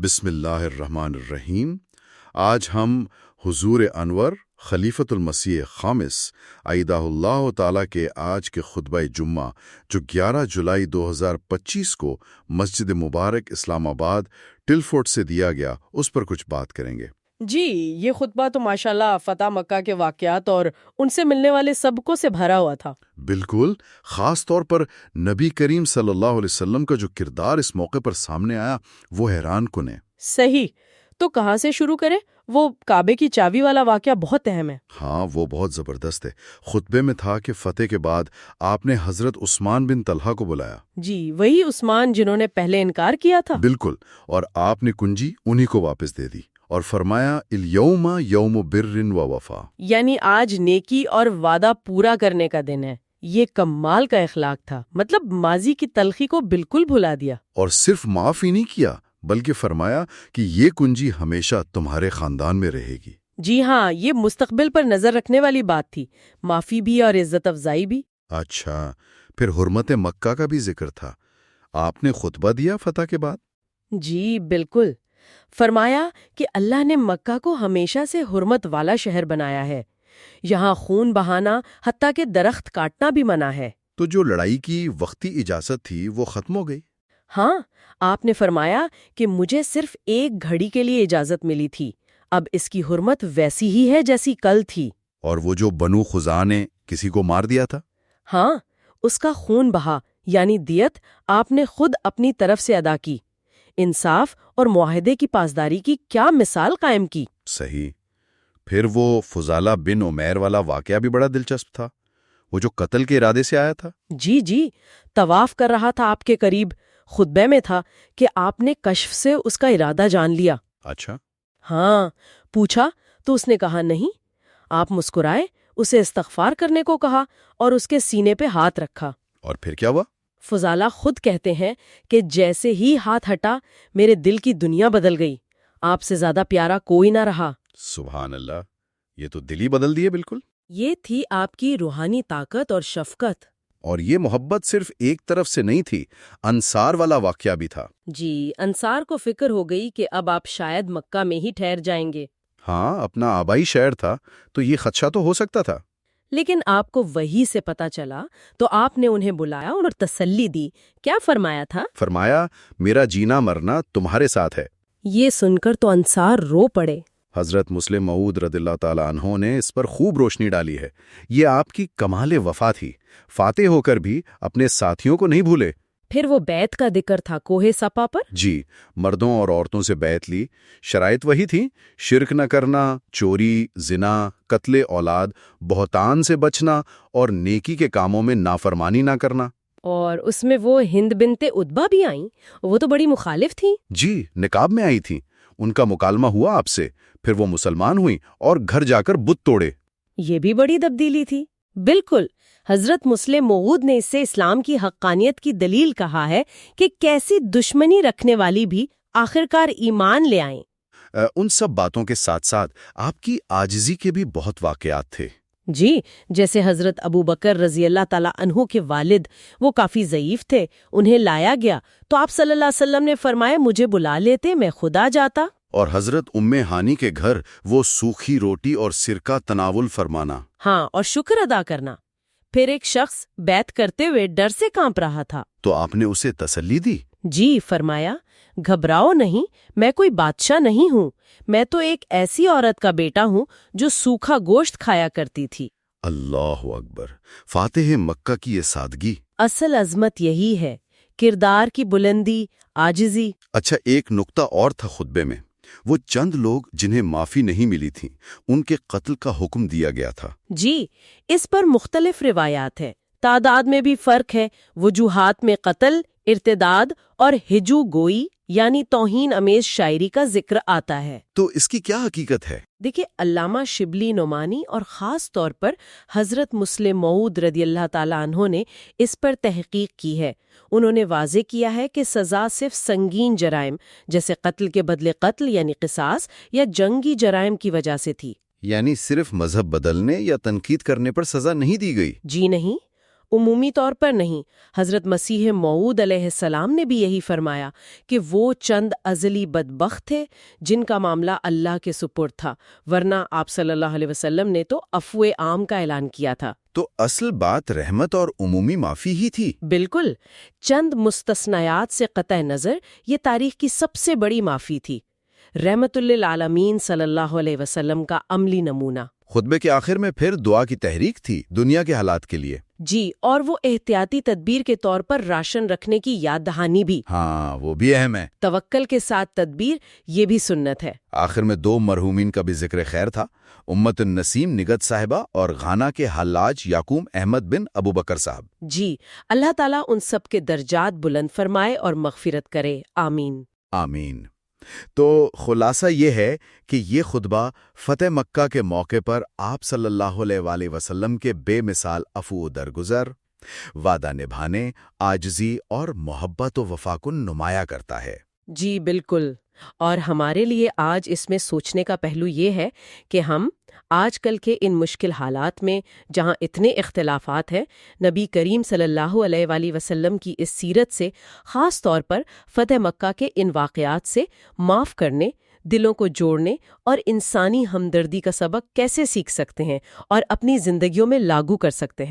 بسم اللہ الرحمن الرحیم۔ آج ہم حضور انور خلیفۃ المسیح خامس ایدہ اللہ تعالیٰ کے آج کے خطبہ جمعہ جو 11 جولائی 2025 کو مسجد مبارک اسلام آباد ٹلفورٹ سے دیا گیا اس پر کچھ بات کریں گے۔ جی، یہ خطبہ تو ماشاءاللہ فتح مکہ کے واقعات اور ان سے ملنے والے سبقوں سے بھرا ہوا تھا۔ بالکل، خاص طور پر نبی کریم صلی اللہ علیہ وسلم کا جو کردار اس موقع پر سامنے آیا وہ حیران کن ہے۔ صحیح، تو کہاں سے شروع کریں؟ وہ کعبے کی چابی والا واقعہ بہت اہم ہے۔ ہاں، وہ بہت زبردست ہے۔ خطبے میں تھا کہ فتح کے بعد آپ نے حضرت عثمان بن طلحہ کو بلایا۔ جی، وہی عثمان جنہوں نے پہلے انکار کیا تھا۔ بالکل، اور آپ نے کنجی انہی کو واپس دے دی اور فرمایا الیوم یوم بر و وفا، یعنی آج نیکی اور وعدہ پورا کرنے کا دن ہے۔ یہ کمال کا اخلاق تھا، مطلب ماضی کی تلخی کو بالکل بھلا دیا۔ اور صرف معاف ہی نہیں کیا بلکہ فرمایا کہ یہ کنجی ہمیشہ تمہارے خاندان میں رہے گی۔ جی ہاں، یہ مستقبل پر نظر رکھنے والی بات تھی، معافی بھی اور عزت افزائی بھی۔ اچھا، پھر حرمت مکہ کا بھی ذکر تھا۔ آپ نے خطبہ دیا فتح کے بعد؟ جی بالکل، فرمایا کہ اللہ نے مکہ کو ہمیشہ سے حرمت والا شہر بنایا ہے، یہاں خون بہانا حتیٰ کہ درخت کاٹنا بھی منع ہے۔ تو جو لڑائی کی وقتی اجازت تھی وہ ختم ہو گئی؟ ہاں، آپ نے فرمایا کہ مجھے صرف ایک گھڑی کے لیے اجازت ملی تھی، اب اس کی حرمت ویسی ہی ہے جیسی کل تھی۔ اور وہ جو بنو خزاع نے کسی کو مار دیا تھا؟ ہاں، اس کا خون بہا، یعنی دیت آپ نے خود اپنی طرف سے ادا کی۔ انصاف اور معاہدے کی پاسداری کی کیا مثال قائم کی۔ صحیح۔ پھر وہ فضالہ بن عمیر والا واقعہ بھی بڑا دلچسپ تھا، وہ جو قتل کے ارادے سے آیا تھا۔ جی، طواف کر رہا تھا آپ کے قریب، خطبے میں تھا کہ آپ نے کشف سے اس کا ارادہ جان لیا۔ اچھا۔ ہاں، پوچھا تو اس نے کہا نہیں۔ آپ مسکرائے، اسے استغفار کرنے کو کہا اور اس کے سینے پہ ہاتھ رکھا۔ اور پھر کیا ہوا؟ فضالہ خود کہتے ہیں کہ جیسے ہی ہاتھ ہٹا میرے دل کی دنیا بدل گئی، آپ سے زیادہ پیارا کوئی نہ رہا۔ سبحان اللہ، یہ تو دل ہی بدل دیے بالکل۔ یہ تھی آپ کی روحانی طاقت اور شفقت۔ اور یہ محبت صرف ایک طرف سے نہیں تھی، انصار والا واقعہ بھی تھا۔ جی، انصار کو فکر ہو گئی کہ اب آپ شاید مکہ میں ہی ٹھہر جائیں گے۔ ہاں، اپنا آبائی شہر تھا تو یہ خدشہ تو ہو سکتا تھا۔ لیکن آپ کو وہی سے پتا چلا تو آپ نے انہیں بلایا اور تسلی دی۔ کیا فرمایا تھا؟ فرمایا میرا جینا مرنا تمہارے ساتھ ہے۔ یہ سن کر تو انصار رو پڑے۔ حضرت مسلم موعود رضی اللہ تعالیٰ عنہ نے اس پر خوب روشنی ڈالی ہے۔ یہ آپ کی کمال وفا تھی، فاتح ہو کر بھی اپنے ساتھیوں کو نہیں بھولے۔ پھر وہ بیعت کا ذکر تھا کوہ صفا پر۔ جی، مردوں اور عورتوں سے بیعت لی، شرائط وہی تھی، شرک نہ کرنا، چوری، زنا، قتل اولاد، بہتان سے بچنا اور نیکی کے کاموں میں نافرمانی نہ کرنا۔ اور اس میں وہ ہند بنت عتبہ بھی آئیں، وہ تو بڑی مخالف تھیں۔ جی، نقاب میں آئی تھیں، ان کا مکالمہ ہوا آپ سے، پھر وہ مسلمان ہوئیں اور گھر جا کر بت توڑے۔ یہ بھی بڑی تبدیلی تھی۔ بالکل، حضرت مسلم موعود نے اس سے اسلام کی حقانیت کی دلیل کہا ہے کہ کیسی دشمنی رکھنے والی بھی آخرکار ایمان لے آئیں۔ ان سب باتوں کے ساتھ ساتھ آپ کی عاجزی کے بھی بہت واقعات تھے۔ جی، جیسے حضرت ابو بکر رضی اللہ تعالیٰ عنہ کے والد، وہ کافی ضعیف تھے، انہیں لایا گیا تو آپ صلی اللہ علیہ وسلم نے فرمایا مجھے بلا لیتے، میں خود آ جاتا۔ اور حضرت ام ہانی کے گھر وہ سوکھی روٹی اور سرکہ تناول فرمانا۔ ہاں، اور شکر ادا کرنا۔ پھر ایک شخص بیعت کرتے ہوئے ڈر سے کانپ رہا تھا تو آپ نے اسے تسلی دی؟ جی، فرمایا گھبراؤ نہیں، میں کوئی بادشاہ نہیں ہوں، میں تو ایک ایسی عورت کا بیٹا ہوں جو سوکھا گوشت کھایا کرتی تھی۔ اللہ اکبر، فاتح مکہ کی یہ سادگی۔ اصل عظمت یہی ہے، کردار کی بلندی، عاجزی۔ اچھا، ایک نقطہ اور تھا خطبے میں، وہ چند لوگ جنہیں معافی نہیں ملی تھی ان کے قتل کا حکم دیا گیا تھا۔ جی، اس پر مختلف روایات ہیں، تعداد میں بھی فرق ہے۔ وجوہات میں قتل، ارتداد اور ہجو گوئی یعنی توہین امیز شاعری کا ذکر آتا ہے۔ تو اس کی کیا حقیقت ہے؟ دیکھیں، علامہ شبلی نعمانی اور خاص طور پر حضرت مسلم موعود رضی اللہ تعالیٰ عنہ نے اس پر تحقیق کی ہے۔ انہوں نے واضح کیا ہے کہ سزا صرف سنگین جرائم جیسے قتل کے بدلے قتل یعنی قصاص یا جنگی جرائم کی وجہ سے تھی۔ یعنی صرف مذہب بدلنے یا تنقید کرنے پر سزا نہیں دی گئی؟ جی نہیں، عمومی طور پر نہیں، حضرت مسیح موعود علیہ السلام نے بھی یہی فرمایا کہ وہ چند ازلی بدبخت تھے جن کا معاملہ اللہ کے سپرد تھا، ورنہ آپ صلی اللہ علیہ وسلم نے تو عفو عام کا اعلان کیا تھا۔ تو اصل بات رحمت اور عمومی معافی ہی تھی۔ بالکل، چند مستثنیات سے قطع نظر یہ تاریخ کی سب سے بڑی معافی تھی۔ رحمت للعالمین صلی اللہ علیہ وسلم کا عملی نمونہ۔ خطبے کے آخر میں پھر دعا کی تحریک تھی دنیا کے حالات کے لیے۔ جی، اور وہ احتیاطی تدبیر کے طور پر راشن رکھنے کی یاد دہانی بھی۔ ہاں، وہ بھی اہم ہے۔ توکل کے ساتھ تدبیر، یہ بھی سنت ہے۔ آخر میں 2 مرحومین کا بھی ذکر خیر تھا، امت النسیم نگت صاحبہ اور غانا کے حلاج یعقوب احمد بن ابو بکر صاحب۔ جی، اللہ تعالیٰ ان سب کے درجات بلند فرمائے اور مغفرت کرے، آمین۔ آمین۔ تو خلاصہ یہ ہے کہ یہ خطبہ فتح مکہ کے موقع پر آپ صلی اللہ علیہ وآلہ وسلم کے بے مثال عفو و درگزر، وعدہ نبھانے، عاجزی اور محبت و وفا کو نمایاں کرتا ہے۔ جی بالکل، اور ہمارے لیے آج اس میں سوچنے کا پہلو یہ ہے کہ ہم آج کل کے ان مشکل حالات میں جہاں اتنے اختلافات ہیں، نبی کریم صلی اللہ علیہ وآلہ وسلم کی اس سیرت سے، خاص طور پر فتح مکہ کے ان واقعات سے معاف کرنے، دلوں کو جوڑنے اور انسانی ہمدردی کا سبق کیسے سیکھ سکتے ہیں اور اپنی زندگیوں میں لاگو کر سکتے ہیں۔